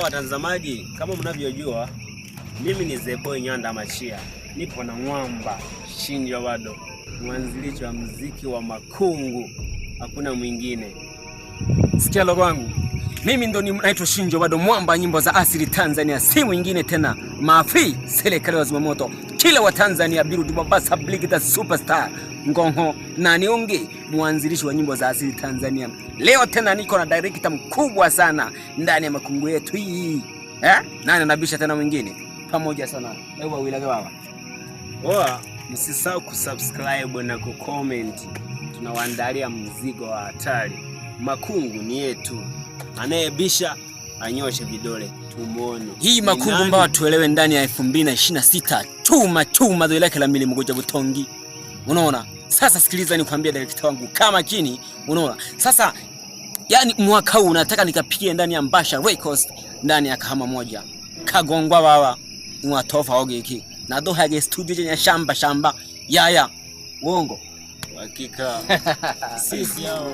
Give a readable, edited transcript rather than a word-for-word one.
watazamaji, kama mnavyojua mimi ni The Boy Nyanda Machia. Nipo na mwamba Shinjo Bado, mwanzilishi wa muziki wa makungu, hakuna mwingine. Sikia logo wangu. Mimi ndo naitwa Shinjo Bado, mwamba nyimbo za asili Tanzania, si mwingine tena. Mafi serikali wa zimamoto, kila wa Tanzania Birudu Mombasa Bligita superstar Ngongo na Nionge, mwanzilishi wa nyimbo za asili Tanzania. Leo tena niko na director mkubwa sana ndani ya makungu yetu hii. Nani anabisha tena mwingine? Pamoja sana. Ewa wilage baba. Oa, msisahau kusubscribe na kucomment. Tunawaandalia mzigo wa hatari. Makungu ni yetu. Anayebisha anyoshe vidole tumuone. Hii makungu mbao tuelewe ndani ya 2026. Chuma dole lake la mili mgoja butongi. Unaona? Sasa sikiliza nikwambia director wangu kama kini, unaona? Sasa yani mwaka huu nataka nikapigie ndani ya Mbasha Records ndani ya Kahama moja. Kagongwa baba. Mwatofa ogeki. Na do hage studio chenye shamba. Yaya. Uongo. Hakika. Sisi hao